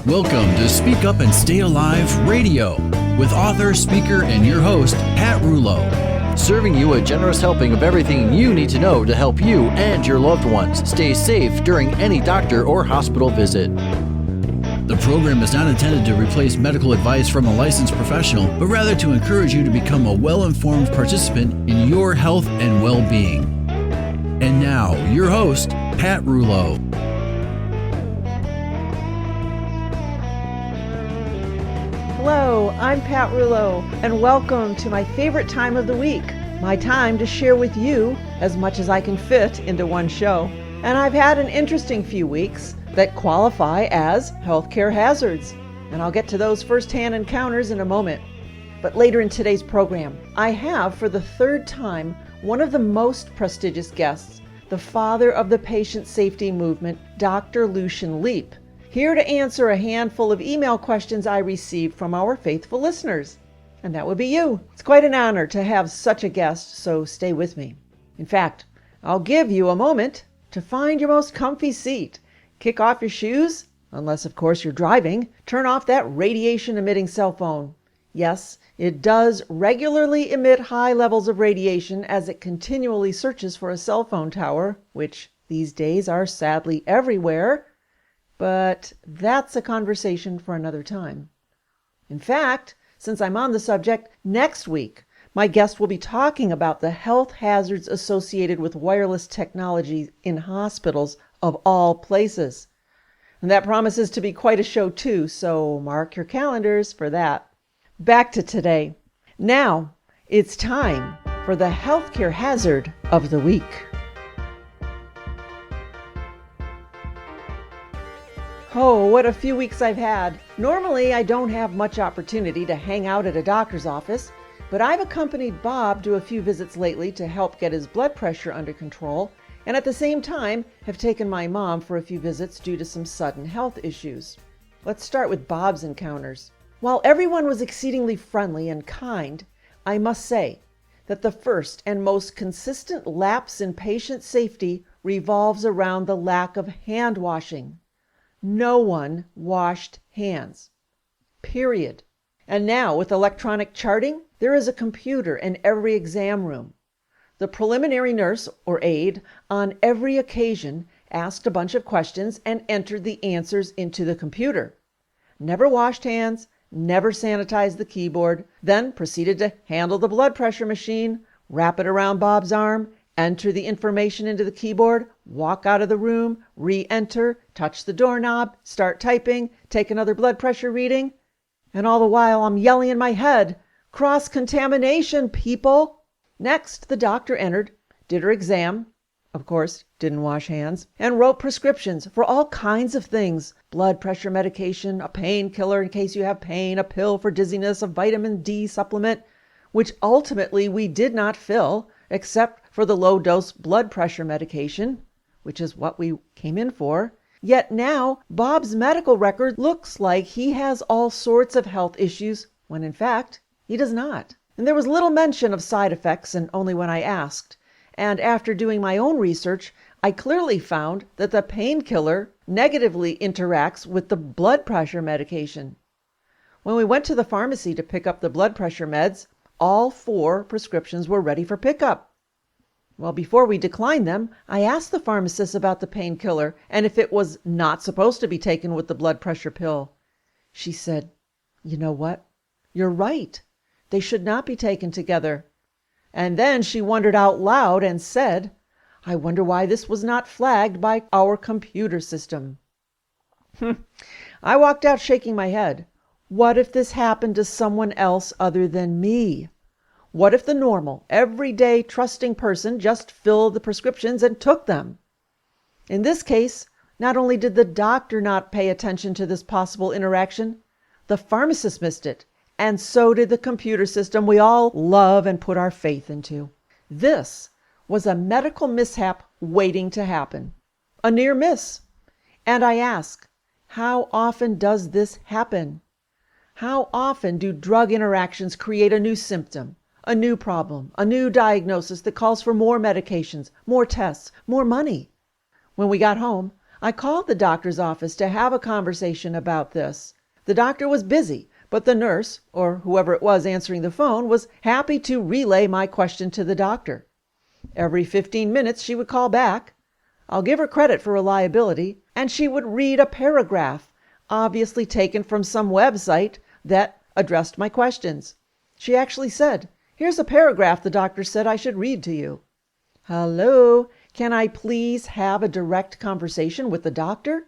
Welcome to Speak Up and Stay Alive Radio with author, speaker, and your host, Pat Rouleau. Serving you a generous helping of everything you need to know to help you and your loved ones stay safe during any doctor or hospital visit. The program is not intended to replace medical advice from a licensed professional, but rather to encourage you to become a well-informed participant in your health and well-being. And now, your host, Pat Rouleau. Hello, I'm Pat Rouleau, and welcome to my favorite time of the week, my time to share with you as much as I can fit into one show. And I've had an interesting few weeks that qualify as healthcare hazards, and I'll get to those firsthand encounters in a moment. But later in today's program, I have for the third time one of the most prestigious guests, the father of the patient safety movement, Dr. Lucian Leape, here to answer a handful of email questions I received from our faithful listeners. And that would be you. It's quite an honor to have such a guest, so stay with me. In fact, I'll give you a moment to find your most comfy seat. Kick off your shoes, unless of course you're driving. Turn off that radiation-emitting cell phone. Yes, it does regularly emit high levels of radiation as it continually searches for a cell phone tower, which these days are sadly everywhere. But that's a conversation for another time. In fact, since I'm on the subject, next week, my guest will be talking about the health hazards associated with wireless technology in hospitals of all places. And that promises to be quite a show too, so mark your calendars for that. Back to today. Now, it's time for the healthcare hazard of the week. Oh, what a few weeks I've had. Normally, I don't have much opportunity to hang out at a doctor's office, but I've accompanied Bob to a few visits lately to help get his blood pressure under control, and at the same time have taken my mom for a few visits due to some sudden health issues. Let's start with Bob's encounters. While everyone was exceedingly friendly and kind, I must say that the first and most consistent lapse in patient safety revolves around the lack of hand washing. No one washed hands. Period. And now, with electronic charting, there is a computer in every exam room. The preliminary nurse or aide on every occasion asked a bunch of questions and entered the answers into the computer. Never washed hands, never sanitized the keyboard, then proceeded to handle the blood pressure machine, wrap it around Bob's arm, enter the information into the keyboard, walk out of the room, re-enter, touch the doorknob, start typing, take another blood pressure reading. And all the while I'm yelling in my head, cross-contamination, people! Next, the doctor entered, did her exam, of course, didn't wash hands, and wrote prescriptions for all kinds of things. Blood pressure medication, a painkiller in case you have pain, a pill for dizziness, a vitamin D supplement, which ultimately we did not fill, except for the low-dose blood pressure medication, which is what we came in for. Yet now, Bob's medical record looks like he has all sorts of health issues, when in fact, he does not. And there was little mention of side effects, and only when I asked. And after doing my own research, I clearly found that the painkiller negatively interacts with the blood pressure medication. When we went to the pharmacy to pick up the blood pressure meds, all 4 prescriptions were ready for pickup. Well, before we declined them, I asked the pharmacist about the painkiller and if it was not supposed to be taken with the blood pressure pill. She said, "You know what? You're right. They should not be taken together." And then she wondered out loud and said, "I wonder why this was not flagged by our computer system." I walked out shaking my head. What if this happened to someone else other than me? What if the normal, everyday, trusting person just filled the prescriptions and took them? In this case, not only did the doctor not pay attention to this possible interaction, the pharmacist missed it, and so did the computer system we all love and put our faith into. This was a medical mishap waiting to happen, a near miss. And I ask, how often does this happen? How often do drug interactions create a new symptom, a new problem, a new diagnosis that calls for more medications, more tests, more money? When we got home, I called the doctor's office to have a conversation about this. The doctor was busy, but the nurse, or whoever it was answering the phone, was happy to relay my question to the doctor. Every 15 minutes she would call back. I'll give her credit for reliability, and she would read a paragraph, obviously taken from some website that addressed my questions. She actually said, "Here's a paragraph the doctor said I should read to you." Hello, can I please have a direct conversation with the doctor?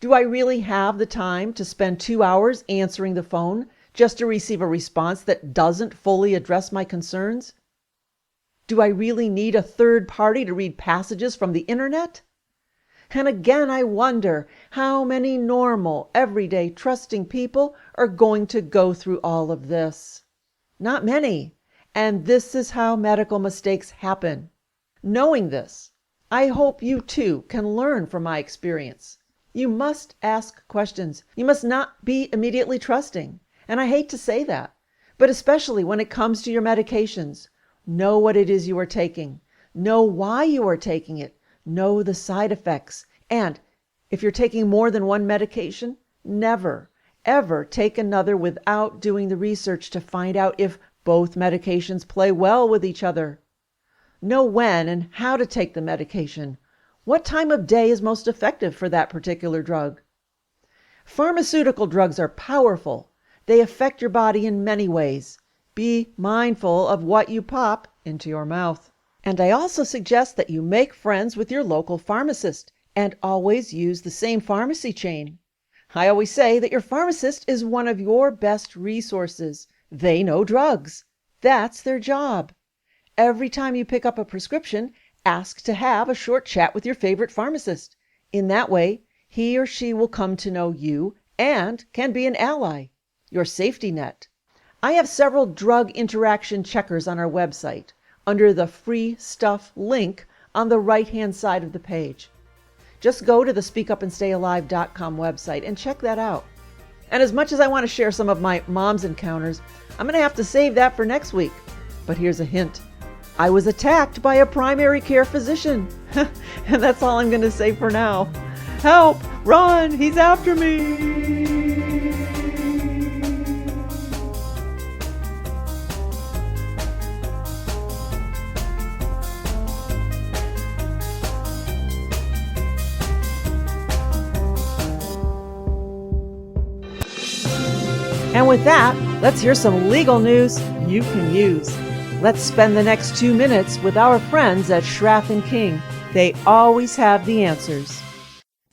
Do I really have the time to spend 2 hours answering the phone just to receive a response that doesn't fully address my concerns? Do I really need a third party to read passages from the internet? And again, I wonder how many normal, everyday, trusting people are going to go through all of this. Not many. And this is how medical mistakes happen. Knowing this, I hope you too can learn from my experience. You must ask questions. You must not be immediately trusting. And I hate to say that, but especially when it comes to your medications. Know what it is you are taking. Know why you are taking it. Know the side effects. And if you're taking more than one medication, never, ever take another without doing the research to find out if both medications play well with each other. Know when and how to take the medication. What time of day is most effective for that particular drug? Pharmaceutical drugs are powerful. They affect your body in many ways. Be mindful of what you pop into your mouth. And I also suggest that you make friends with your local pharmacist and always use the same pharmacy chain. I always say that your pharmacist is one of your best resources. They know drugs. That's their job. Every time you pick up a prescription, ask to have a short chat with your favorite pharmacist. In that way, he or she will come to know you and can be an ally, your safety net. I have several drug interaction checkers on our website under the free stuff link on the right-hand side of the page. Just go to the speakupandstayalive.com website and check that out. And as much as I want to share some of my mom's encounters, I'm going to have to save that for next week. But here's a hint. I was attacked by a primary care physician. And that's all I'm going to say for now. Help! Run! He's after me! And with that, let's hear some legal news you can use. Let's spend the next 2 minutes with our friends at Schraff & King. They always have the answers.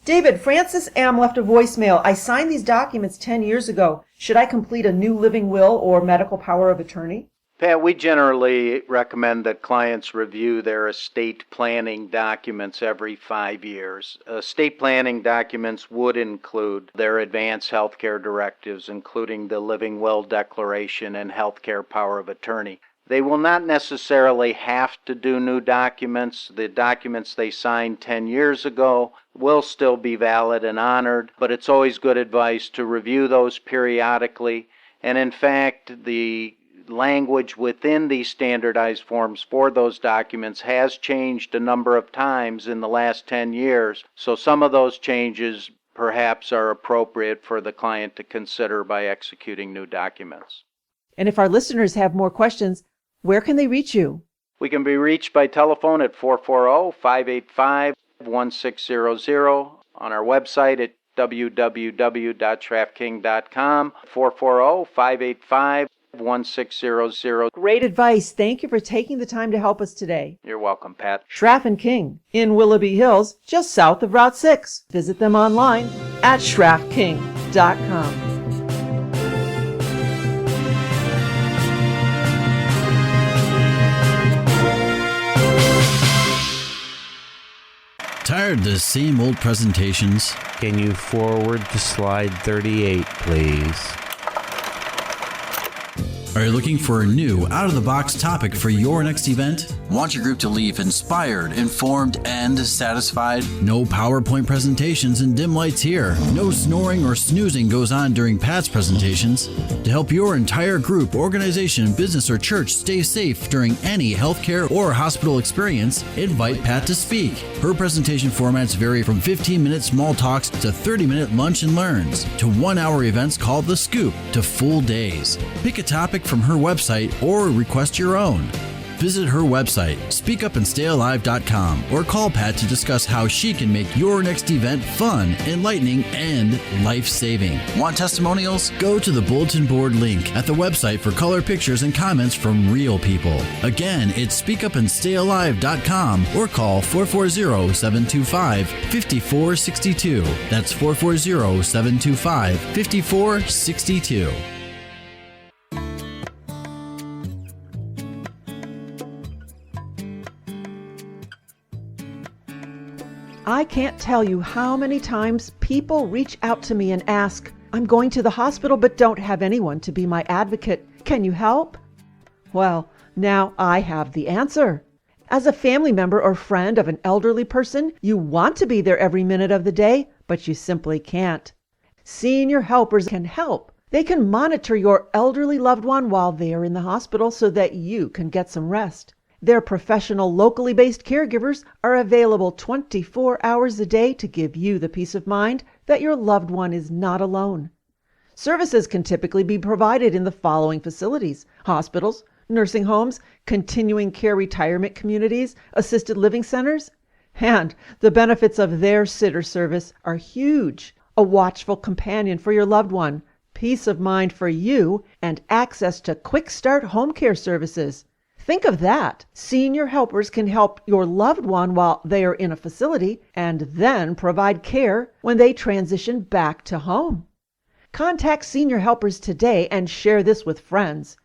David, Francis M. left a voicemail. I signed these documents 10 years ago. Should I complete a new living will or medical power of attorney? Pat, we generally recommend that clients review their estate planning documents every 5 years. Estate planning documents would include their advanced healthcare directives, including the living will declaration and healthcare power of attorney. They will not necessarily have to do new documents. The documents they signed 10 years ago will still be valid and honored, but it's always good advice to review those periodically. And in fact, the language within these standardized forms for those documents has changed a number of times in the last 10 years. So some of those changes perhaps are appropriate for the client to consider by executing new documents. And if our listeners have more questions, where can they reach you? We can be reached by telephone at 440-585-1600, on our website at www.schraffking.com, 440-585-1600. Great advice. Thank you for taking the time to help us today. You're welcome, Pat. Schraff & King in Willoughby Hills, just south of Route 6. Visit them online at schraffking.com. Tired of the same old presentations? Can you forward to slide 38, please? Are you looking for a new, out-of-the-box topic for your next event? Want your group to leave inspired, informed, and satisfied? No PowerPoint presentations and dim lights here. No snoring or snoozing goes on during Pat's presentations. To help your entire group, organization, business, or church stay safe during any healthcare or hospital experience, invite Pat to speak. Her presentation formats vary from 15-minute small talks to 30-minut lunch and learns, to 1-hour events called The Scoop, to full days. Pick a topic from her website or request your own. Visit her website, speakupandstayalive.com, or call Pat to discuss how she can make your next event fun, enlightening, and life-saving. Want testimonials? Go to the bulletin board link at the website for color pictures and comments from real people. Again, it's speakupandstayalive.com or call 440-725-5462. That's 440-725-5462. I can't tell you how many times people reach out to me and ask, I'm going to the hospital but don't have anyone to be my advocate. Can you help? Well, now I have the answer. As a family member or friend of an elderly person, you want to be there every minute of the day, but you simply can't. Senior helpers can help. They can monitor your elderly loved one while they are in the hospital so that you can get some rest. Their professional, locally based caregivers are available 24 hours a day to give you the peace of mind that your loved one is not alone. Services can typically be provided in the following facilities: hospitals, nursing homes, continuing care retirement communities, assisted living centers. And the benefits of their sitter service are huge. A watchful companion for your loved one, peace of mind for you, and access to quick start home care services. Think of that. Senior helpers can help your loved one while they are in a facility and then provide care when they transition back to home. Contact Senior Helpers today and share this with friends.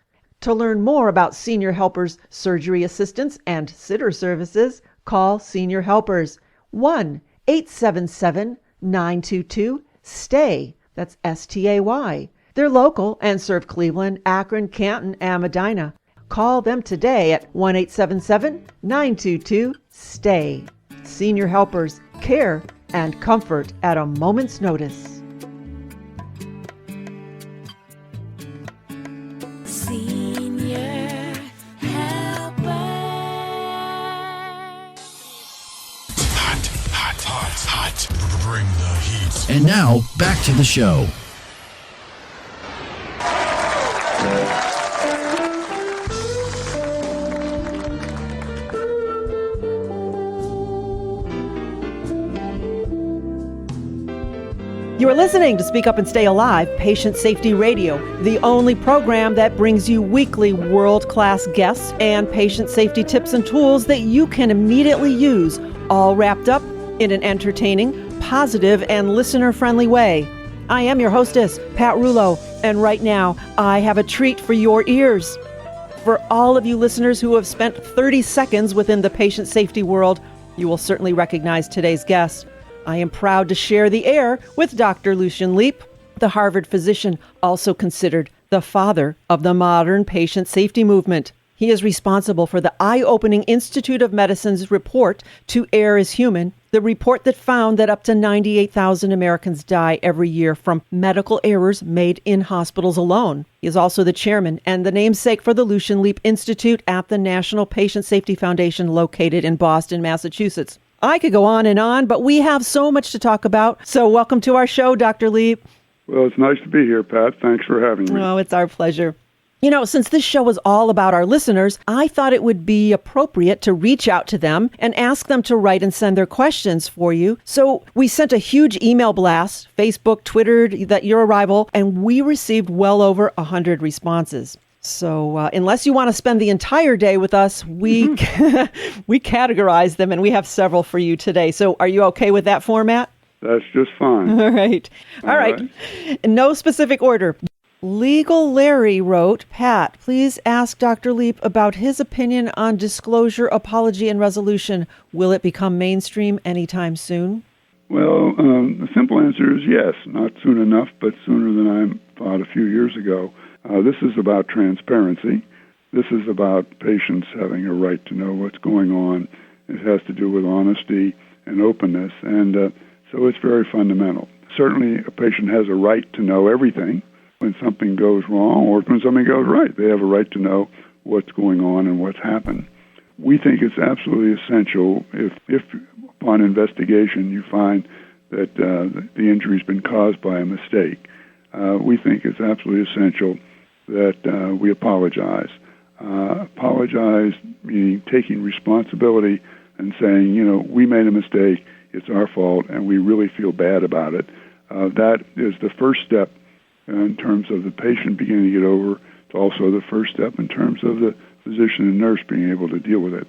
To learn more about Senior Helpers surgery assistance and sitter services, call Senior Helpers 1-877-922-STAY. That's S-T-A-Y. They're local and serve Cleveland, Akron, Canton, and Medina. Call them today at 1-877-922-STAY. Senior Helpers, care and comfort at a moment's notice. Senior Helper. Hot. Bring the heat. And now, back to the show. You are listening to Speak Up and Stay Alive, Patient Safety Radio, the only program that brings you weekly world-class guests and patient safety tips and tools that you can immediately use, all wrapped up in an entertaining, positive, and listener-friendly way. I am your hostess, Pat Rulo, and right now I have a treat for your ears. For all of you listeners who have spent 30 seconds within the patient safety world, you will certainly recognize today's guest. I am proud to share the air with Dr. Lucian Leape, the Harvard physician, also considered the father of the modern patient safety movement. He is responsible for the eye-opening Institute of Medicine's report, To Err is Human, the report that found that up to 98,000 Americans die every year from medical errors made in hospitals alone. He is also the chairman and the namesake for the Lucian Leape Institute at the National Patient Safety Foundation located in Boston, Massachusetts. I could go on, but we have so much to talk about. So welcome to our show, Dr. Leape. Well, it's nice to be here, Pat. Thanks for having me. Oh, it's our pleasure. You know, since this show is all about our listeners, I thought it would be appropriate to reach out to them and ask them to write and send their questions for you. So we sent a huge email blast, Facebook, Twittered that your arrival, and we received well over 100 responses. So unless you want to spend the entire day with us, we we categorize them, and we have several for you today. So are you okay with that format? That's just fine. All right. All right. In no specific order. Legal Larry wrote, Pat, please ask Dr. Leape about his opinion on disclosure, apology, and resolution. Will it become mainstream anytime soon? Well, the simple answer is yes. Not soon enough, but sooner than I thought a few years ago. This is about transparency. This is about patients having a right to know what's going on. It has to do with honesty and openness, and so it's very fundamental. Certainly, a patient has a right to know everything when something goes wrong or when something goes right. They have a right to know what's going on and what's happened. We think it's absolutely essential if upon investigation you find that the injury's been caused by a mistake. We think it's absolutely essential that we apologize. Apologize meaning taking responsibility and saying, we made a mistake, it's our fault, and we really feel bad about it. That is the first step in terms of the patient beginning to get over. It's also the first step in terms of the physician and nurse being able to deal with it.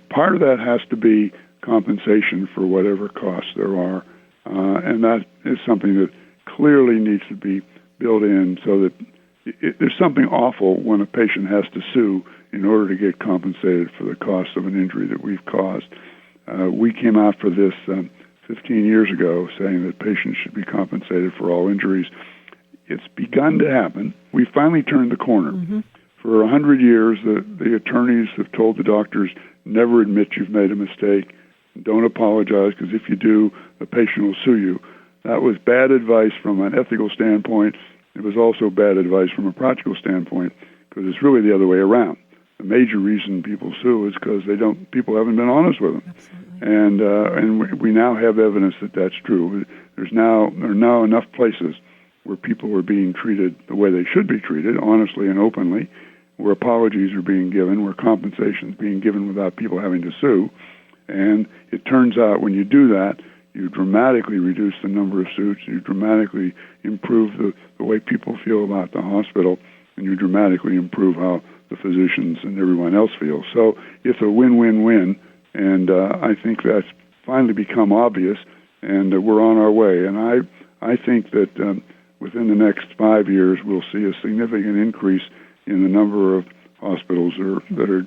Part of that has to be compensation for whatever costs there are, and that is something that clearly needs to be built in so that there's something awful when a patient has to sue in order to get compensated for the cost of an injury that we've caused. We came out for this 15 years ago saying that patients should be compensated for all injuries. It's begun to happen. We finally turned the corner. Mm-hmm. For 100 years, the attorneys have told the doctors, never admit you've made a mistake. Don't apologize, because if you do, the patient will sue you. That was bad advice from an ethical standpoint. It was also bad advice from a practical standpoint, because it's really the other way around. The major reason people sue is because people haven't been honest with them. Absolutely. And we now have evidence that that's true. There are now enough places where people are being treated the way they should be treated, honestly and openly, where apologies are being given, where compensation is being given without people having to sue. And it turns out when you do that, you dramatically reduce the number of suits, you dramatically improve the way people feel about the hospital, and you dramatically improve how the physicians and everyone else feels. So it's a win-win-win, and I think that's finally become obvious, and we're on our way. And I think that within the next 5 years, we'll see a significant increase in the number of hospitals that are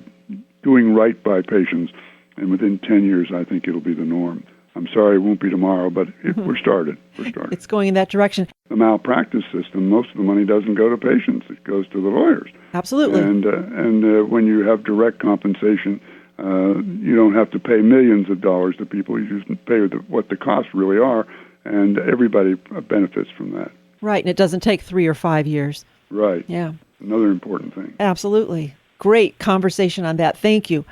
doing right by patients, and within 10 years, I think it'll be the norm. I'm sorry it won't be tomorrow, but we're started. It's going in that direction. The malpractice system, most of the money doesn't go to patients. It goes to the lawyers. Absolutely. And when you have direct compensation, you don't have to pay millions of dollars to people. You just pay what the costs really are, and everybody benefits from that. Right, and it doesn't take 3 or 5 years. Right. Yeah. Another important thing. Absolutely. Great conversation on that. Thank you.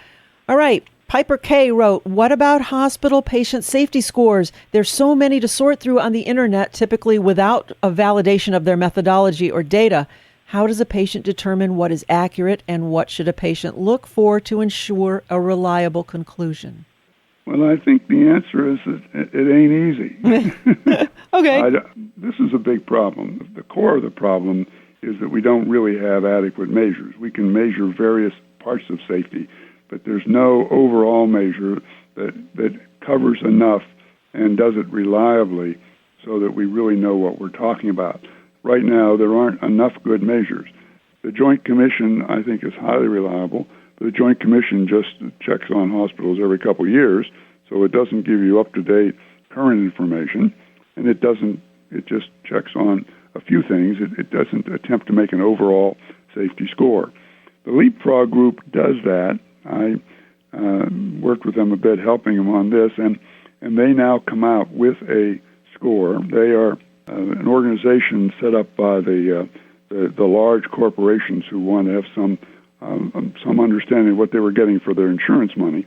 All right. Piper K. wrote, what about hospital patient safety scores? There's so many to sort through on the internet, typically without a validation of their methodology or data. How does a patient determine what is accurate, and what should a patient look for to ensure a reliable conclusion? Well, I think the answer is that it ain't easy. Okay. This is a big problem. The core of the problem is that we don't really have adequate measures. We can measure various parts of safety, but there's no overall measure that covers enough and does it reliably so that we really know what we're talking about. Right now, there aren't enough good measures. The Joint Commission, I think, is highly reliable. The Joint Commission just checks on hospitals every couple of years, so it doesn't give you up-to-date current information, and it just checks on a few things. It doesn't attempt to make an overall safety score. The Leapfrog group does that. I worked with them a bit, helping them on this, and they now come out with a score. They are an organization set up by the large corporations who want to have some understanding of what they were getting for their insurance money.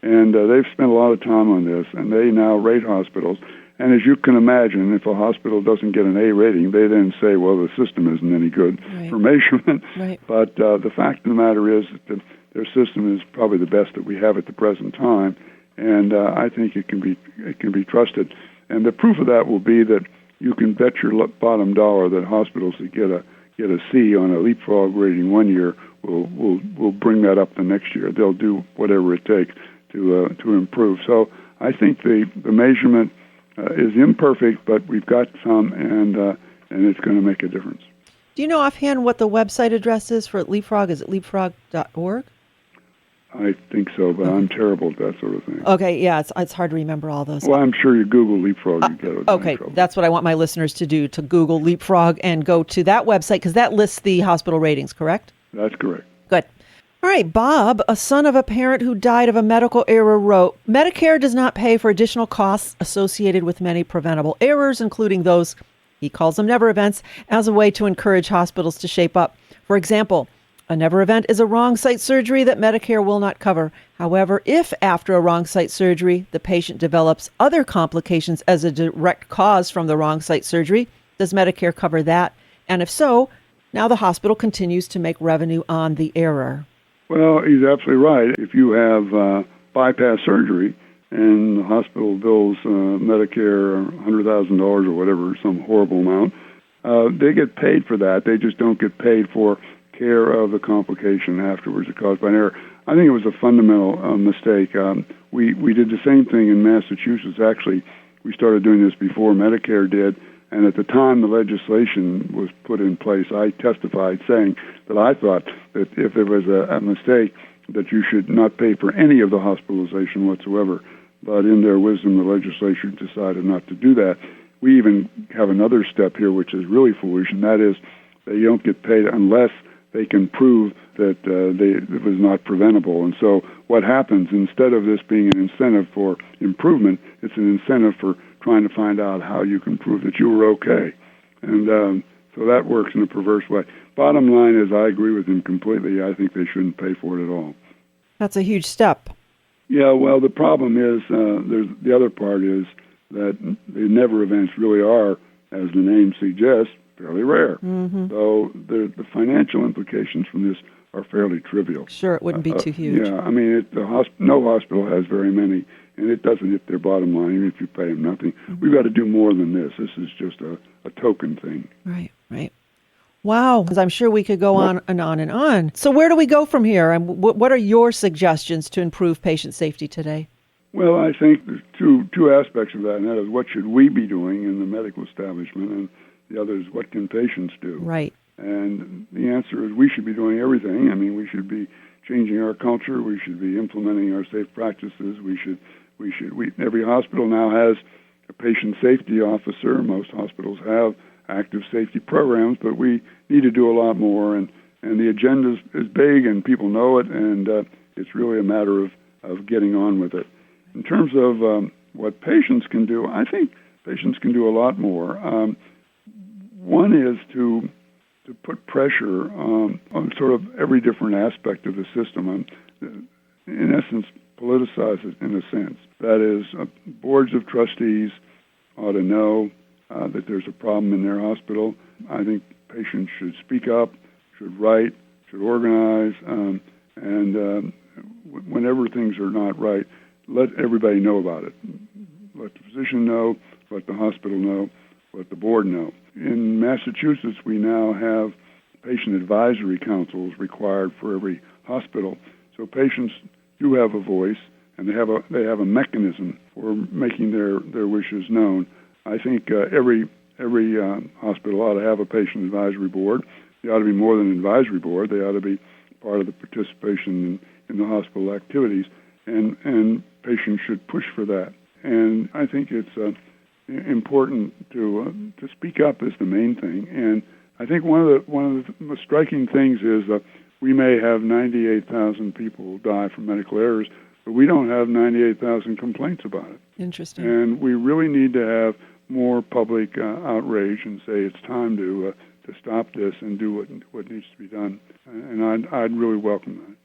And they've spent a lot of time on this, and they now rate hospitals. And as you can imagine, if a hospital doesn't get an A rating, they then say, well, the system isn't any good for measurement. Right. But the fact of the matter is that their system is probably the best that we have at the present time, and I think it can be trusted. And the proof of that will be that you can bet your bottom dollar that hospitals that get a C on a Leapfrog rating one year will bring that up the next year. They'll do whatever it takes to improve. So I think the measurement is imperfect, but we've got some, and it's going to make a difference. Do you know offhand what the website address is for Leapfrog? Is it leapfrog.org? I think so, but I'm terrible at that sort of thing. Okay, yeah, it's hard to remember all those. Well, I'm sure you Google Leapfrog, you get it. Okay, that's what I want my listeners to do, to Google Leapfrog and go to that website, because that lists the hospital ratings, correct? That's correct. Good. All right, Bob, a son of a parent who died of a medical error, wrote, Medicare does not pay for additional costs associated with many preventable errors, including those, he calls them never events, as a way to encourage hospitals to shape up. For example, a never event is a wrong site surgery that Medicare will not cover. However, if after a wrong site surgery, the patient develops other complications as a direct cause from the wrong site surgery, does Medicare cover that? And if so, now the hospital continues to make revenue on the error. Well, he's absolutely right. If you have bypass surgery and the hospital bills Medicare $100,000 or whatever, some horrible amount, they get paid for that. They just don't get paid for care of the complication afterwards caused by an error. I think it was a fundamental mistake. We did the same thing in Massachusetts. Actually, we started doing this before Medicare did. And at the time the legislation was put in place, I testified saying that I thought that if there was a mistake, that you should not pay for any of the hospitalization whatsoever. But in their wisdom, the legislature decided not to do that. We even have another step here, which is really foolish, and that is they don't get paid unless they can prove that it was not preventable. And so what happens, instead of this being an incentive for improvement, it's an incentive for trying to find out how you can prove that you were okay. And so that works in a perverse way. Bottom line is I agree with him completely. I think they shouldn't pay for it at all. That's a huge step. Yeah, well, the problem is, the other part is that the never events really are, as the name suggests, fairly rare. Mm-hmm. So the financial implications from this are fairly trivial. Sure, it wouldn't be too huge. Yeah, I mean, no hospital has very many, and it doesn't hit their bottom line, even if you pay them nothing. Mm-hmm. We've got to do more than this. This is just a token thing. Right. Wow, because I'm sure we could go on and on and on. So where do we go from here? And what are your suggestions to improve patient safety today? Well, I think there's two aspects of that, and that is what should we be doing in the medical establishment, and the other is what can patients do. Right. And the answer is we should be doing everything. I mean, we should be changing our culture. We should be implementing our safe practices. Every hospital now has a patient safety officer. Most hospitals have active safety programs, but we need to do a lot more. And the agenda is big, and people know it, and it's really a matter of getting on with it. In terms of what patients can do, I think patients can do a lot more. One is to put pressure on sort of every different aspect of the system, and in essence, politicize it in a sense. That is, boards of trustees ought to know that there's a problem in their hospital. I think patients should speak up, should write, should organize, and whenever things are not right, let everybody know about it. Let the physician know, let the hospital know, let the board know. In Massachusetts, we now have patient advisory councils required for every hospital. So patients do have a voice, and they have a mechanism for making their wishes known. I think every hospital ought to have a patient advisory board. They ought to be more than an advisory board. They ought to be part of the participation in the hospital activities, and patients should push for that. And I think it's important to speak up is the main thing. And I think one of the striking things is that we may have 98,000 people die from medical errors, but we don't have 98,000 complaints about it. Interesting. And we really need to have more public outrage and say it's time to stop this and do what needs to be done. And I'd really welcome that.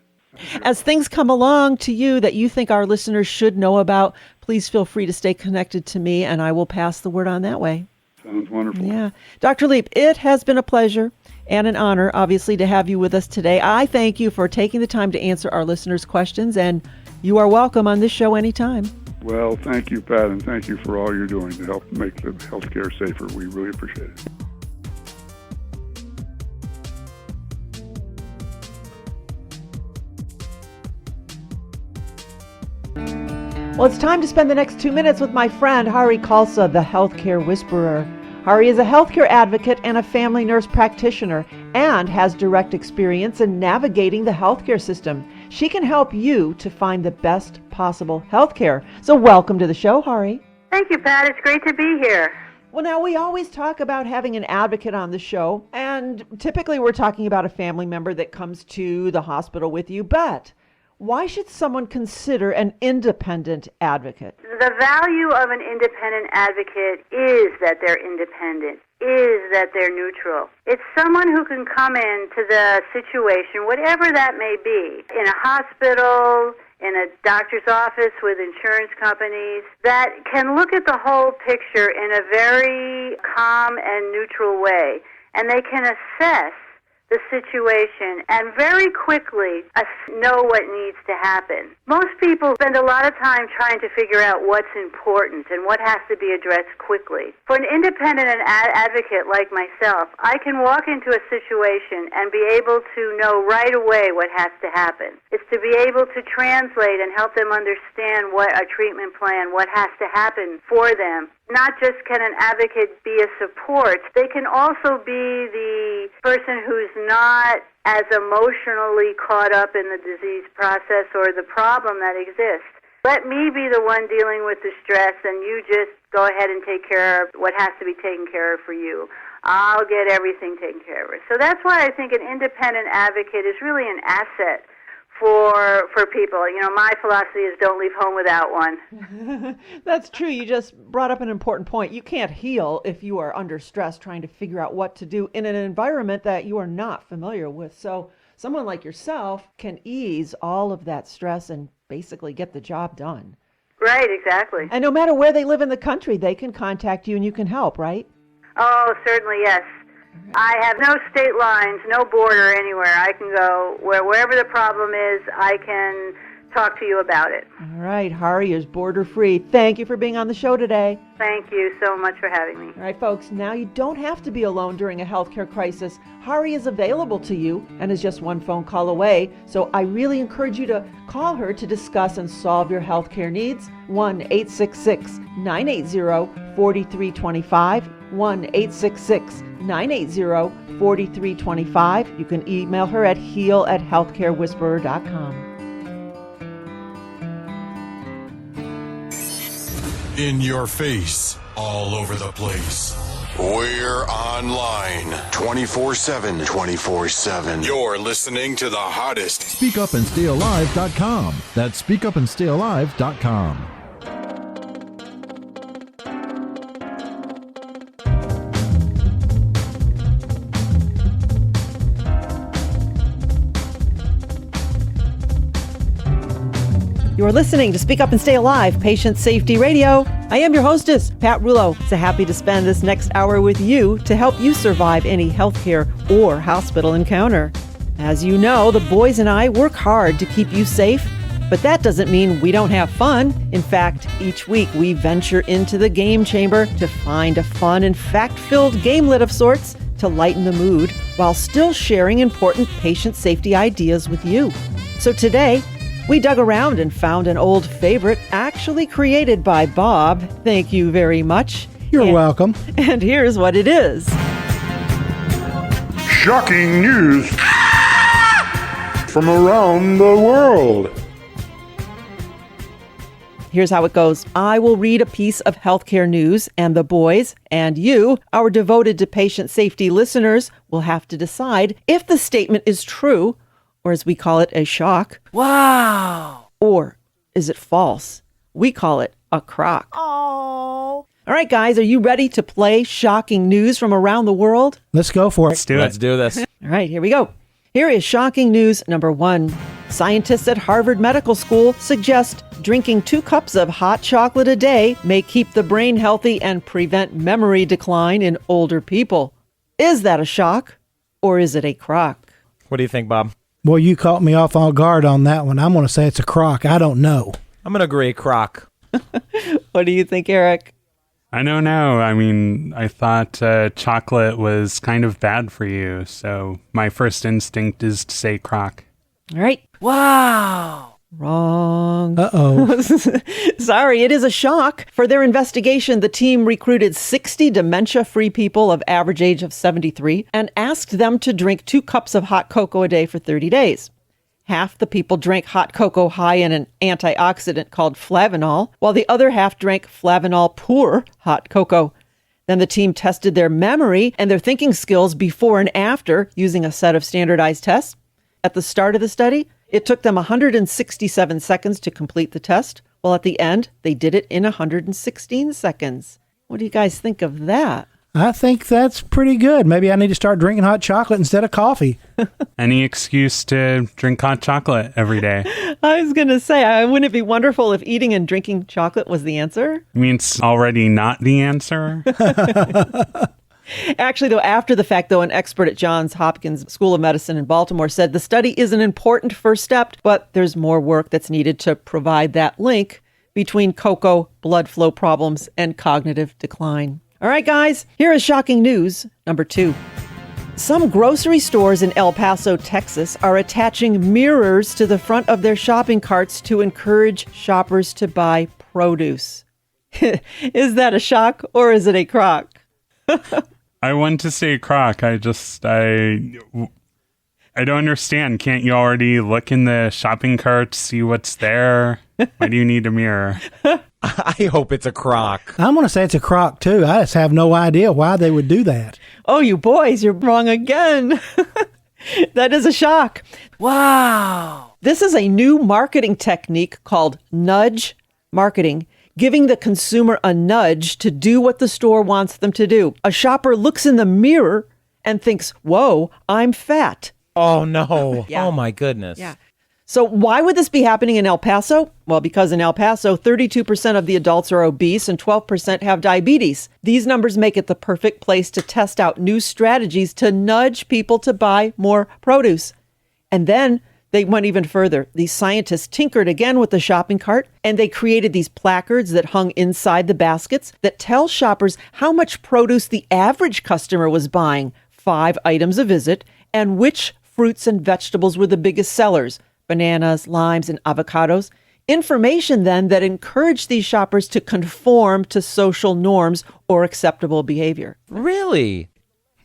As things come along to you that you think our listeners should know about, please feel free to stay connected to me, and I will pass the word on that way. Sounds wonderful. Yeah. Dr. Leape, it has been a pleasure and an honor, obviously, to have you with us today. I thank you for taking the time to answer our listeners' questions, and you are welcome on this show anytime. Well, thank you, Pat, and thank you for all you're doing to help make the healthcare safer. We really appreciate it. Well, it's time to spend the next 2 minutes with my friend, Hari Khalsa, the healthcare whisperer. Hari is a healthcare advocate and a family nurse practitioner and has direct experience in navigating the healthcare system. She can help you to find the best possible healthcare. So welcome to the show, Hari. Thank you, Pat. It's great to be here. Well, now we always talk about having an advocate on the show, and typically we're talking about a family member that comes to the hospital with you, but why should someone consider an independent advocate? The value of an independent advocate is that they're independent, is that they're neutral. It's someone who can come into the situation, whatever that may be, in a hospital, in a doctor's office with insurance companies, that can look at the whole picture in a very calm and neutral way. And they can assess the situation and very quickly know what needs to happen. Most people spend a lot of time trying to figure out what's important and what has to be addressed quickly. For an independent advocate like myself, I can walk into a situation and be able to know right away what has to happen. It's to be able to translate and help them understand what a treatment plan, what has to happen for them. Not just can an advocate be a support, they can also be the person who's not as emotionally caught up in the disease process or the problem that exists. Let me be the one dealing with the stress, and you just go ahead and take care of what has to be taken care of for you. I'll get everything taken care of. So that's why I think an independent advocate is really an asset for people. You know, my philosophy is don't leave home without one. That's true. You just brought up an important point. You can't heal if you are under stress trying to figure out what to do in an environment that you are not familiar with. So someone like yourself can ease all of that stress and basically get the job done. Right, exactly. And no matter where they live in the country, they can contact you and you can help, right? Oh, certainly, yes. I have no state lines, no border anywhere. I can go wherever the problem is, I can talk to you about it. All right, Hari is border free. Thank you for being on the show today. Thank you so much for having me. All right, folks, now you don't have to be alone during a healthcare crisis. Hari is available to you and is just one phone call away. So I really encourage you to call her to discuss and solve your healthcare needs. 1-866-980-4325. 1-866-980-4325. You can email her at heal@healthcarewhisperer.com. In your face, all over the place. We're online 24/7. 24/7. You're listening to the hottest. SpeakUpAndStayAlive.com. That's SpeakUpAndStayAlive.com. You're listening to Speak Up and Stay Alive, Patient Safety Radio. I am your hostess, Pat Rulo. So happy to spend this next hour with you to help you survive any healthcare or hospital encounter. As you know, the boys and I work hard to keep you safe, but that doesn't mean we don't have fun. In fact, each week we venture into the game chamber to find a fun and fact-filled gamelet of sorts to lighten the mood while still sharing important patient safety ideas with you. So today, we dug around and found an old favorite actually created by Bob. Thank you very much. You're welcome. And here's what it is. Shocking news from around the world. Here's how it goes. I will read a piece of healthcare news, and the boys and you, our devoted to patient safety listeners, will have to decide if the statement is true, or as we call it, a shock. Wow. Or is it false? We call it a crock. Oh. All right, guys, are you ready to play shocking news from around the world? Let's go for it. Let's do this. All right, here we go. Here is shocking news number 1. Scientists at Harvard Medical School suggest drinking 2 cups of hot chocolate a day may keep the brain healthy and prevent memory decline in older people. Is that a shock or is it a crock? What do you think, Bob? Boy, you caught me off guard on that one. I'm going to say it's a crock. I don't know. I'm going to agree, crock. What do you think, Eric? I don't know. I mean, I thought chocolate was kind of bad for you, so my first instinct is to say crock. All right. Wow. Wrong. Uh-oh. Sorry, it is a shock. For their investigation, the team recruited 60 dementia-free people of average age of 73 and asked them to drink 2 cups of hot cocoa a day for 30 days. Half the people drank hot cocoa high in an antioxidant called flavanol, while the other half drank flavanol poor hot cocoa. Then the team tested their memory and their thinking skills before and after using a set of standardized tests. At the start of the study, it took them 167 seconds to complete the test, while at the end, they did it in 116 seconds. What do you guys think of that? I think that's pretty good. Maybe I need to start drinking hot chocolate instead of coffee. Any excuse to drink hot chocolate every day. I was going to say, wouldn't it be wonderful if eating and drinking chocolate was the answer? I mean, it's already not the answer. Actually, though, after the fact, though, an expert at Johns Hopkins School of Medicine in Baltimore said the study is an important first step, but there's more work that's needed to provide that link between cocoa, blood flow problems, and cognitive decline. All right, guys, here is shocking news number 2. Some grocery stores in El Paso, Texas, are attaching mirrors to the front of their shopping carts to encourage shoppers to buy produce. Is that a shock or is it a crock? I want to say crock. I don't understand. Can't you already look in the shopping cart, see what's there? Why do you need a mirror? I hope it's a crock. I'm going to say it's a crock, too. I just have no idea why they would do that. Oh, you boys, you're wrong again. That is a shock. Wow. This is a new marketing technique called nudge marketing, giving the consumer a nudge to do what the store wants them to do. A shopper looks in the mirror and thinks, whoa, I'm fat. Oh, no. Yeah. Oh, my goodness. Yeah. So why would this be happening in El Paso? Well, because in El Paso, 32% of the adults are obese and 12% have diabetes. These numbers make it the perfect place to test out new strategies to nudge people to buy more produce. And then they went even further. These scientists tinkered again with the shopping cart, and they created these placards that hung inside the baskets that tell shoppers how much produce the average customer was buying, 5 items a visit, and which fruits and vegetables were the biggest sellers. Bananas, limes, and avocados. Information then that encouraged these shoppers to conform to social norms or acceptable behavior. Really?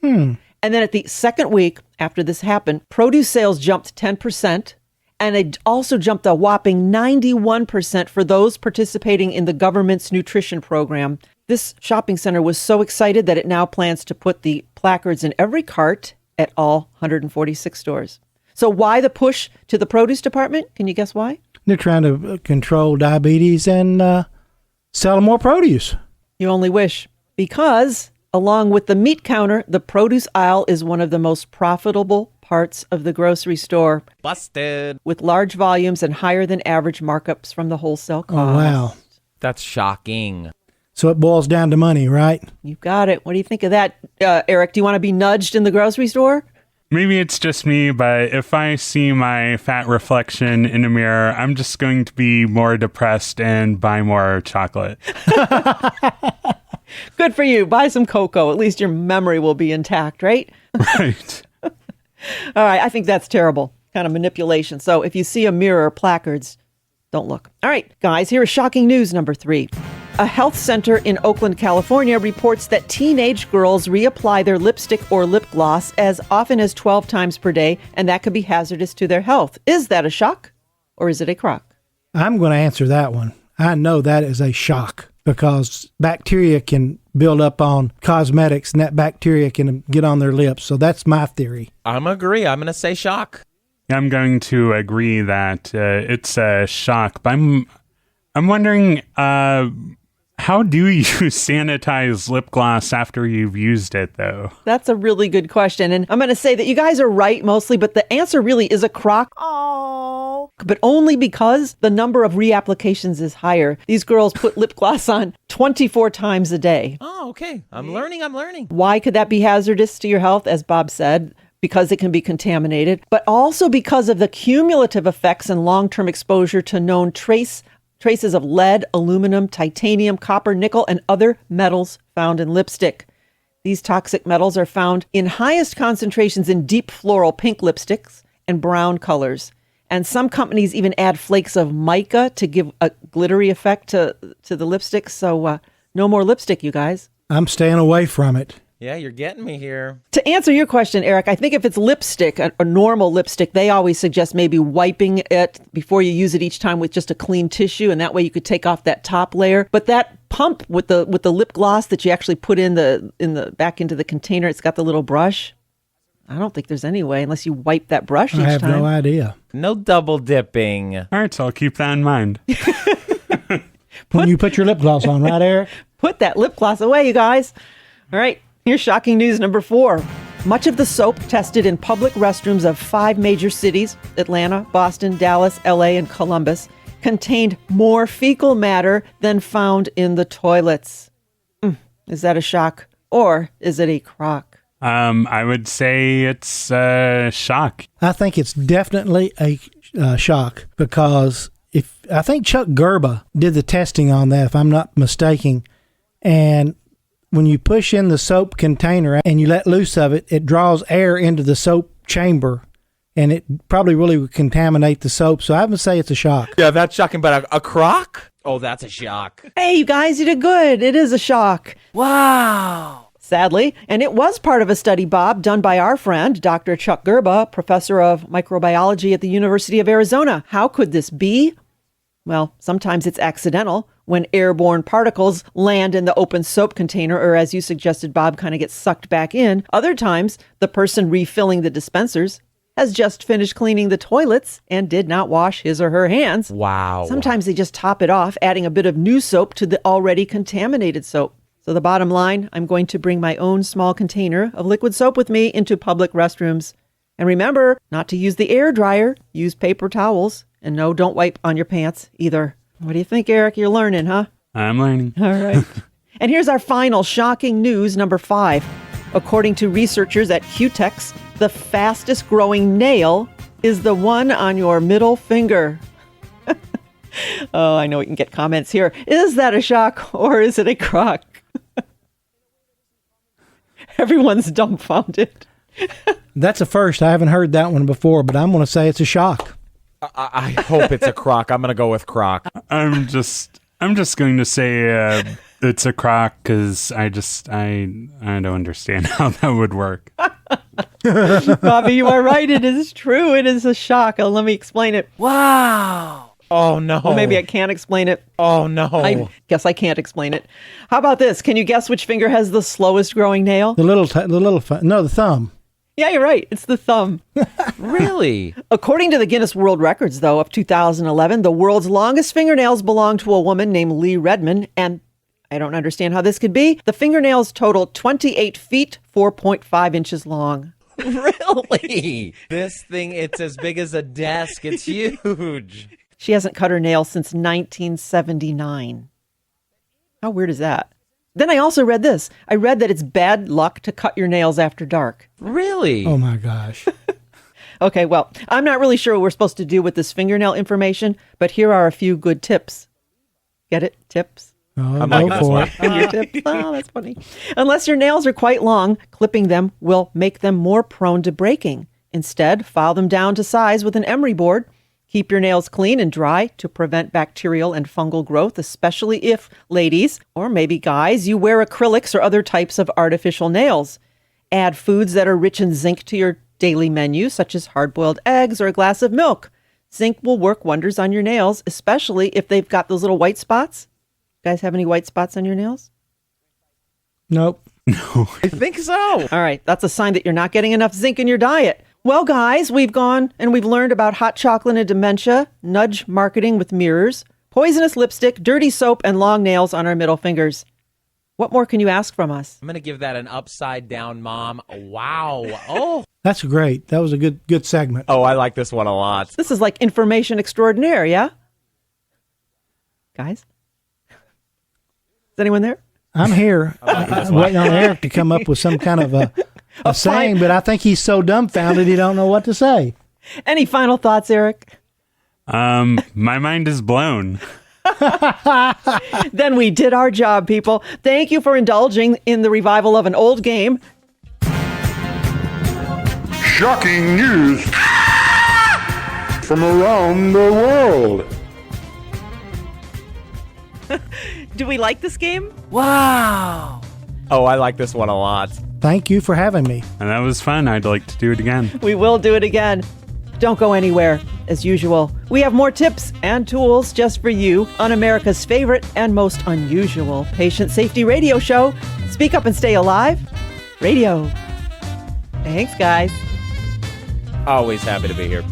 And then at the second week after this happened, produce sales jumped 10%, and it also jumped a whopping 91% for those participating in the government's nutrition program. This shopping center was so excited that it now plans to put the placards in every cart at all 146 stores. So why the push to the produce department? Can you guess why? They're trying to control diabetes and sell more produce. You only wish. Because along with the meat counter, the produce aisle is one of the most profitable parts of the grocery store. Busted. With large volumes and higher than average markups from the wholesale cost. Oh, wow. That's shocking. So it boils down to money, right? You got it. What do you think of that? Eric, do you want to be nudged in the grocery store? Maybe it's just me, but if I see my fat reflection in a mirror, I'm just going to be more depressed and buy more chocolate. Good for you. Buy some cocoa. At least your memory will be intact, right? Right. All right. I think that's terrible kind of manipulation. So if you see a mirror or placards, don't look. All right, guys, here is shocking news number 3. A health center in Oakland, California reports that teenage girls reapply their lipstick or lip gloss as often as 12 times per day, and that could be hazardous to their health. Is that a shock or is it a crock? I'm going to answer that one. I know that is a shock because bacteria can build up on cosmetics and that bacteria can get on their lips. So that's my theory. I'm agree. I'm going to say shock. I'm going to agree that it's a shock, but I'm wondering, how do you sanitize lip gloss after you've used it, though? That's a really good question. And I'm going to say that you guys are right mostly, but the answer really is a crock. Oh. But only because the number of reapplications is higher. These girls put lip gloss on 24 times a day. Oh, okay. I'm learning. Why could that be hazardous to your health? As Bob said, because it can be contaminated, but also because of the cumulative effects and long-term exposure to known traces of lead, aluminum, titanium, copper, nickel, and other metals found in lipstick. These toxic metals are found in highest concentrations in deep floral pink lipsticks and brown colors. And some companies even add flakes of mica to give a glittery effect to the lipstick. So no more lipstick, you guys. I'm staying away from it. Yeah, you're getting me here. To answer your question, Eric, I think if it's lipstick, a normal lipstick, they always suggest maybe wiping it before you use it each time with just a clean tissue, and that way you could take off that top layer. But that pump with the lip gloss that you actually put in the back into the container, it's got the little brush. I don't think there's any way unless you wipe that brush each time. I have no idea. No double dipping. All right, so I'll keep that in mind. When you put your lip gloss on, right, Eric? Put that lip gloss away, you guys. All right, here's shocking news number 4. Much of the soap tested in public restrooms of 5 major cities, Atlanta, Boston, Dallas, LA, and Columbus, contained more fecal matter than found in the toilets. Is that a shock or is it a crock? I would say it's a shock. I think it's definitely a shock because I think Chuck Gerba did the testing on that, if I'm not mistaken. And when you push in the soap container and you let loose of it, it draws air into the soap chamber, and it probably really would contaminate the soap. So I would say it's a shock. Yeah, that's shocking, but a crock? Oh, that's a shock. Hey, you guys, you did good. It is a shock. Wow. Sadly, and it was part of a study, Bob, done by our friend, Dr. Chuck Gerba, professor of microbiology at the University of Arizona. How could this be? Well, sometimes it's accidental when airborne particles land in the open soap container, or as you suggested, Bob, kind of get sucked back in. Other times, the person refilling the dispensers has just finished cleaning the toilets and did not wash his or her hands. Wow. Sometimes they just top it off, adding a bit of new soap to the already contaminated soap. So the bottom line, I'm going to bring my own small container of liquid soap with me into public restrooms. And remember not to use the air dryer, use paper towels. And no, don't wipe on your pants either. What do you think, Eric? You're learning, huh? I'm learning. All right. And here's our final shocking news, number 5. According to researchers at Q-Tex, the fastest growing nail is the one on your middle finger. Oh, I know we can get comments here. Is that a shock or is it a crock? Everyone's dumbfounded. That's a first. I haven't heard that one before, but I'm going to say it's a shock. I hope it's a crock. I'm going to go with crock. I'm just going to say it's a crock because I don't understand how that would work. Bobby, you are right. It is true. It is a shock. Let me explain it. Wow. Oh, no. Well, maybe I can't explain it. Oh, no. I guess I can't explain it. How about this? Can you guess which finger has the slowest growing nail? The thumb. Yeah, you're right. It's the thumb. Really? According to the Guinness World Records, though, of 2011, the world's longest fingernails belong to a woman named Lee Redmond, and I don't understand how this could be. The fingernails total 28 feet, 4.5 inches long. Really? This thing, it's as big as a desk. It's huge. She hasn't cut her nails since 1979. How weird is that? Then I also read this. I read that it's bad luck to cut your nails after dark. Really? Oh, my gosh. Okay, well, I'm not really sure what we're supposed to do with this fingernail information, but here are a few good tips. Get it? Tips? Oh, go for it. Your tips? Oh, that's funny. Unless your nails are quite long, clipping them will make them more prone to breaking. Instead, file them down to size with an emery board. Keep your nails clean and dry to prevent bacterial and fungal growth, especially if, ladies, or maybe guys, you wear acrylics or other types of artificial nails. Add foods that are rich in zinc to your daily menu, such as hard-boiled eggs or a glass of milk. Zinc will work wonders on your nails, especially if they've got those little white spots. You guys have any white spots on your nails? Nope. No. I think so. All right, that's a sign that you're not getting enough zinc in your diet. Well, guys, we've gone and we've learned about hot chocolate and dementia, nudge marketing with mirrors, poisonous lipstick, dirty soap, and long nails on our middle fingers. What more can you ask from us? I'm going to give that an upside down mom. Wow. Oh. That's great. That was a good segment. Oh, I like this one a lot. This is like information extraordinaire, yeah? Guys? Is anyone there? I'm here. I'm waiting on Eric to come up with some kind of a saying, but I think he's so dumbfounded he don't know what to say. Any final thoughts, Eric? My mind is blown. Then we did our job, people. Thank you for indulging in the revival of an old game. Shocking news from around the world. Do we like this game? Wow. Oh, I like this one a lot. Thank you for having me. And that was fun. I'd like to do it again. We will do it again. Don't go anywhere. As usual, we have more tips and tools just for you on America's favorite and most unusual patient safety radio show, Speak Up and Stay Alive Radio. Thanks, guys. Always happy to be here.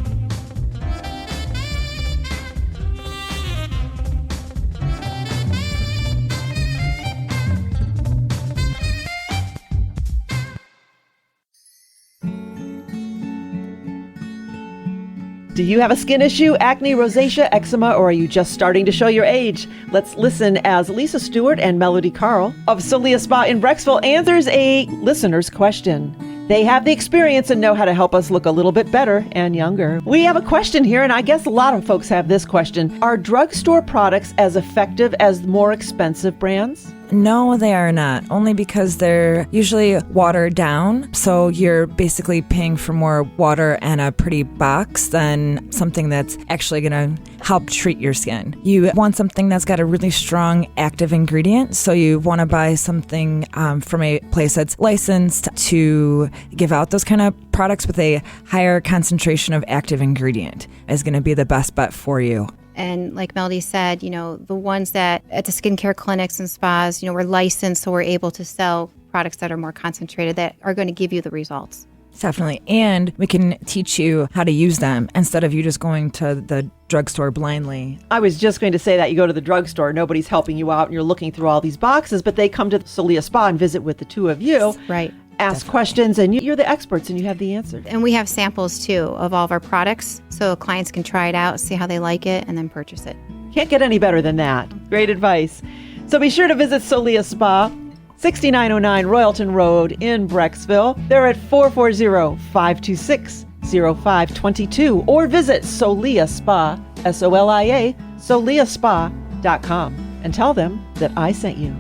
Do you have a skin issue, acne, rosacea, eczema, or are you just starting to show your age? Let's listen as Lisa Stewart and Melody Carl of Solia Spa in Brecksville answers a listener's question. They have the experience and know how to help us look a little bit better and younger. We have a question here, and I guess a lot of folks have this question. Are drugstore products as effective as more expensive brands? No, they are not. Only because they're usually watered down. So you're basically paying for more water and a pretty box than something that's actually going to help treat your skin. You want something that's got a really strong active ingredient. So you want to buy something from a place that's licensed to give out those kind of products with a higher concentration of active ingredient is going to be the best bet for you. And like Melody said, the ones that at the skincare clinics and spas, we're licensed, so we're able to sell products that are more concentrated that are going to give you the results. Definitely. And we can teach you how to use them instead of you just going to the drugstore blindly. I was just going to say that you go to the drugstore, nobody's helping you out, and you're looking through all these boxes, but they come to Solia Spa and visit with the two of you. Right. Ask questions, and you're the experts, and you have the answer. And we have samples, too, of all of our products, so clients can try it out, see how they like it, and then purchase it. Can't get any better than that. Great advice. So be sure to visit Solia Spa, 6909 Royalton Road in Brecksville. They're at 440-526-0522, or visit Solia Spa, SOLIA, soliaspa.com, and tell them that I sent you.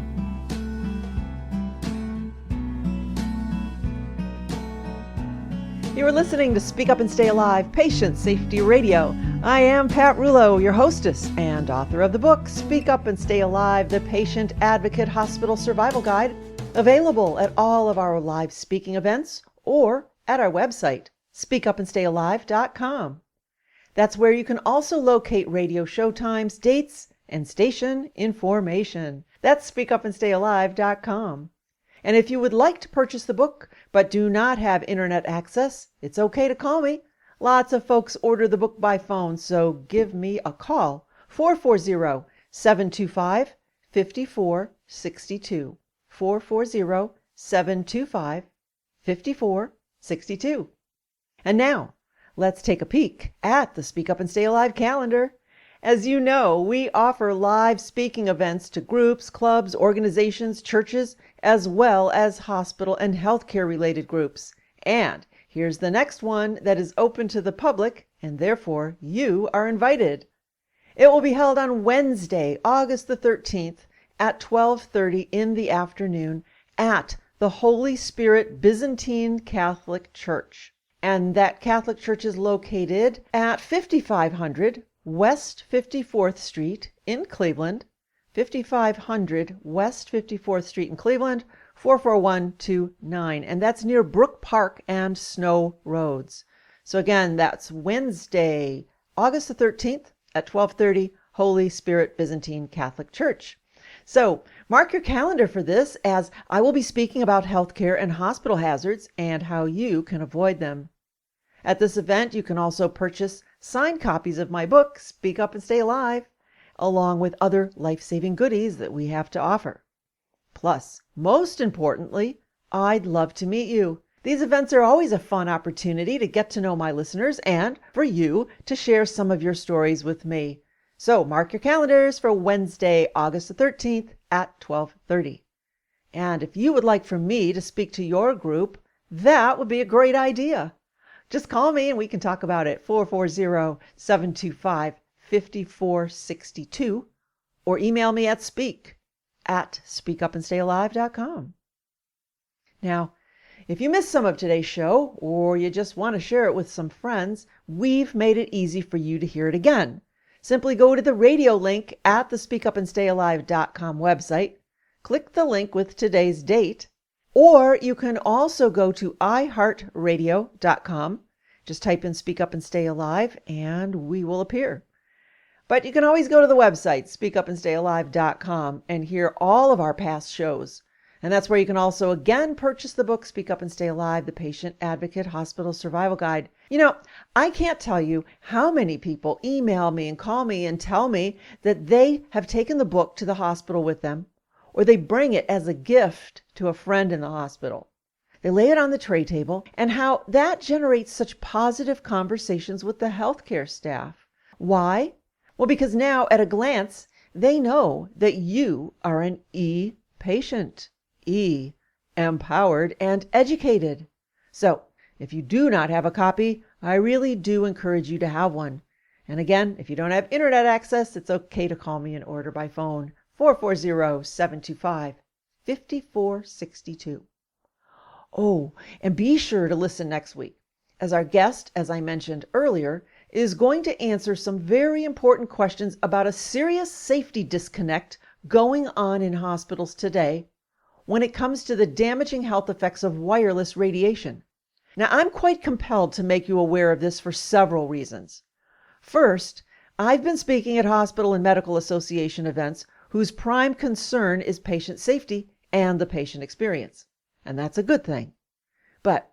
You are listening to Speak Up and Stay Alive, Patient Safety Radio. I am Pat Rulo, your hostess and author of the book, Speak Up and Stay Alive, the Patient Advocate Hospital Survival Guide, available at all of our live speaking events or at our website, speakupandstayalive.com. That's where you can also locate radio show times, dates, and station information. That's speakupandstayalive.com. And if you would like to purchase the book but do not have internet access, it's okay to call me. Lots of folks order the book by phone, so give me a call. 440-725-5462. 440-725-5462. And now, let's take a peek at the Speak Up and Stay Alive calendar. As you know, we offer live speaking events to groups, clubs, organizations, churches, as well as hospital and healthcare related groups. And here's the next one that is open to the public, and therefore you are invited. It will be held on Wednesday, August the 13th at 12:30 in the afternoon at the Holy Spirit Byzantine Catholic Church. And that Catholic Church is located at 5500 West 54th Street in Cleveland, 5500 West 54th Street in Cleveland, 44129. And that's near Brook Park and Snow Roads. So again, that's Wednesday, August the 13th at 12:30, Holy Spirit Byzantine Catholic Church. So mark your calendar for this, as I will be speaking about healthcare and hospital hazards and how you can avoid them. At this event, you can also purchase signed copies of my book, Speak Up and Stay Alive, along with other life-saving goodies that we have to offer. Plus, most importantly, I'd love to meet you. These events are always a fun opportunity to get to know my listeners and for you to share some of your stories with me. So mark your calendars for Wednesday, August the 13th at 12:30. And if you would like for me to speak to your group, that would be a great idea. Just call me and we can talk about it, 440-725-5462, or email me at speak@speakupandstayalive.com. Now, if you missed some of today's show, or you just want to share it with some friends, we've made it easy for you to hear it again. Simply go to the radio link at the speakupandstayalive.com website, Click the link with today's date, or you can also go to iHeartRadio.com. Just type in Speak Up and Stay Alive, and we will appear. But you can always go to the website, speakupandstayalive.com, and hear all of our past shows. And that's where you can also again purchase the book, Speak Up and Stay Alive, The Patient Advocate Hospital Survival Guide. You know, I can't tell you how many people email me and call me and tell me that they have taken the book to the hospital with them, or they bring it as a gift to a friend in the hospital. They lay it on the tray table, and how that generates such positive conversations with the healthcare staff. Why? Well, because now at a glance, they know that you are an e-patient. Empowered and educated. So, if you do not have a copy, I really do encourage you to have one. And again, if you don't have internet access, it's okay to call me and order by phone, 440-725-5462. Oh, and be sure to listen next week, as our guest, as I mentioned earlier, is going to answer some very important questions about a serious safety disconnect going on in hospitals today when it comes to the damaging health effects of wireless radiation. Now, I'm quite compelled to make you aware of this for several reasons. First, I've been speaking at hospital and medical association events whose prime concern is patient safety and the patient experience, and that's a good thing. But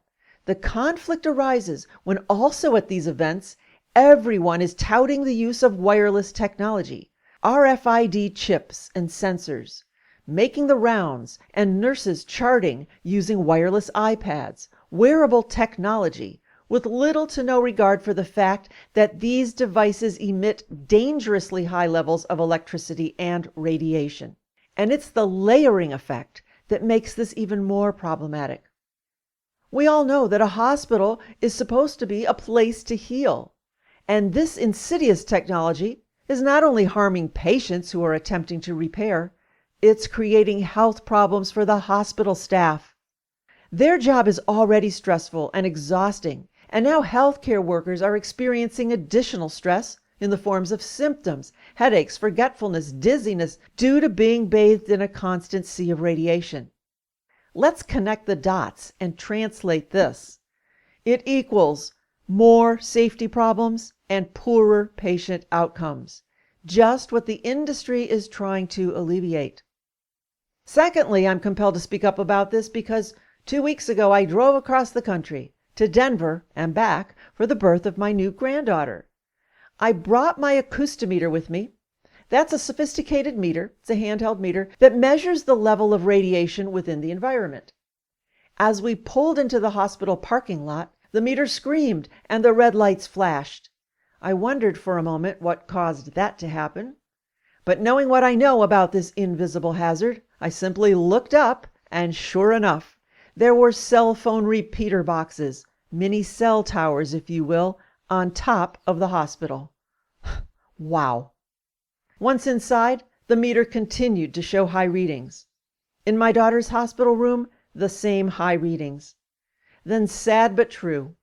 the conflict arises when also at these events, everyone is touting the use of wireless technology, RFID chips and sensors, making the rounds, and nurses charting using wireless iPads, wearable technology, with little to no regard for the fact that these devices emit dangerously high levels of electricity and radiation. And it's the layering effect that makes this even more problematic. We all know that a hospital is supposed to be a place to heal, and this insidious technology is not only harming patients who are attempting to repair, it's creating health problems for the hospital staff. Their job is already stressful and exhausting, and now healthcare workers are experiencing additional stress in the forms of symptoms, headaches, forgetfulness, dizziness, due to being bathed in a constant sea of radiation. Let's connect the dots and translate this. It equals more safety problems and poorer patient outcomes, just what the industry is trying to alleviate. Secondly, I'm compelled to speak up about this because 2 weeks ago I drove across the country to Denver and back for the birth of my new granddaughter. I brought my acoustimeter with me. That's a sophisticated meter, it's a handheld meter, that measures the level of radiation within the environment. As we pulled into the hospital parking lot, the meter screamed and the red lights flashed. I wondered for a moment what caused that to happen. But knowing what I know about this invisible hazard, I simply looked up, and sure enough, there were cell phone repeater boxes, mini cell towers, if you will, on top of the hospital. Wow. Once inside, the meter continued to show high readings. In my daughter's hospital room, the same high readings. Then, sad but true,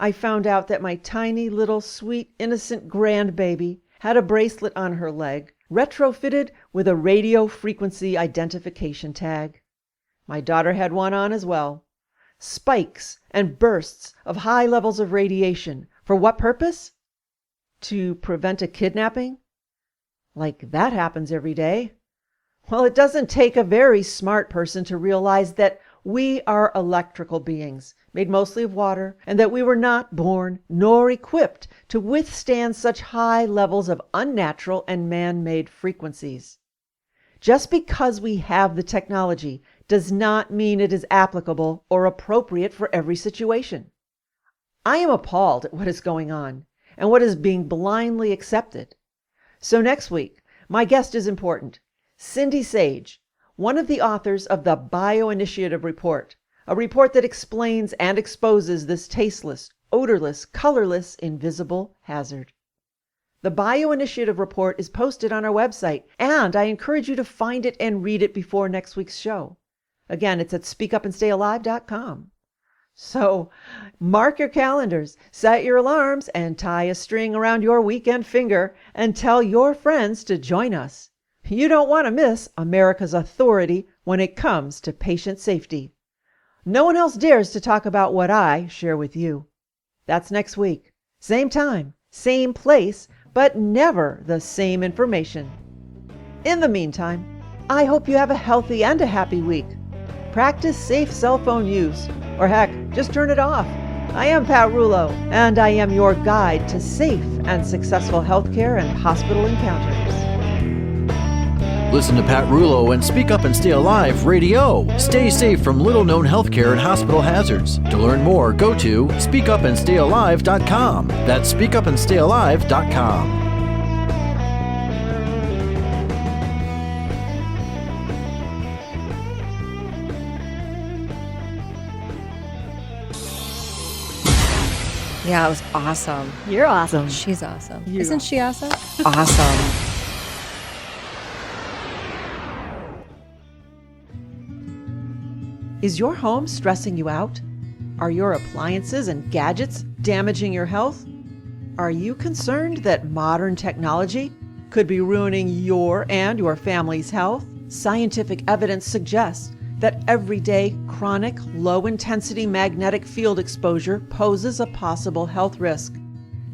I found out that my tiny little sweet innocent grandbaby had a bracelet on her leg, retrofitted with a radio frequency identification tag. My daughter had one on as well. Spikes and bursts of high levels of radiation. For what purpose? To prevent a kidnapping? Like that happens every day. Well, it doesn't take a very smart person to realize that we are electrical beings, made mostly of water, and that we were not born nor equipped to withstand such high levels of unnatural and man-made frequencies. Just because we have the technology does not mean it is applicable or appropriate for every situation. I am appalled at what is going on and what is being blindly accepted. So next week, my guest is important. Cindy Sage, one of the authors of the Bioinitiative Report, a report that explains and exposes this tasteless, odorless, colorless, invisible hazard. The Bioinitiative Report is posted on our website, and I encourage you to find it and read it before next week's show. Again, it's at speakupandstayalive.com. So mark your calendars, set your alarms, and tie a string around your weekend finger and tell your friends to join us. You don't want to miss America's authority when it comes to patient safety. No one else dares to talk about what I share with you. That's next week. Same time, same place, but never the same information. In the meantime, I hope you have a healthy and a happy week. Practice safe cell phone use, or heck, just turn it off. I am Pat Rulo, and I am your guide to safe and successful healthcare and hospital encounters. Listen to Pat Rulo and Speak Up and Stay Alive Radio. Stay safe from little-known healthcare and hospital hazards. To learn more, go to speakupandstayalive.com. That's speakupandstayalive.com. Yeah, it was awesome. You're awesome. She's awesome. Isn't she awesome? Awesome. Is your home stressing you out? Are your appliances and gadgets damaging your health? Are you concerned that modern technology could be ruining your and your family's health? Scientific evidence suggests that everyday chronic low-intensity magnetic field exposure poses a possible health risk.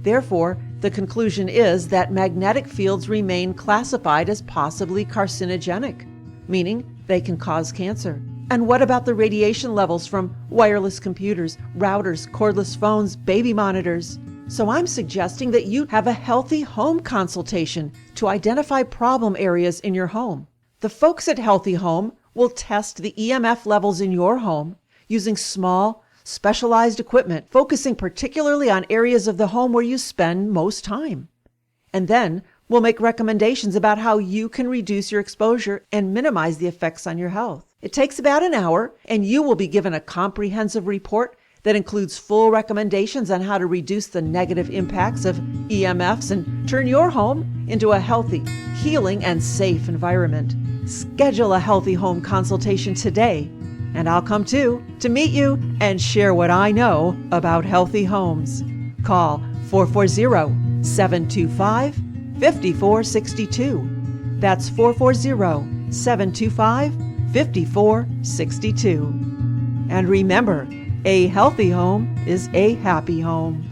Therefore, the conclusion is that magnetic fields remain classified as possibly carcinogenic, meaning they can cause cancer. And what about the radiation levels from wireless computers, routers, cordless phones, baby monitors? So I'm suggesting that you have a healthy home consultation to identify problem areas in your home. The folks at Healthy Home will test the EMF levels in your home using small, specialized equipment, focusing particularly on areas of the home where you spend most time. And then we'll make recommendations about how you can reduce your exposure and minimize the effects on your health. It takes about an hour, and you will be given a comprehensive report that includes full recommendations on how to reduce the negative impacts of EMFs and turn your home into a healthy, healing, and safe environment. Schedule a Healthy Home consultation today, and I'll come too to meet you and share what I know about healthy homes. Call 440-725-5462. That's 440-725-5462. And remember, a healthy home is a happy home.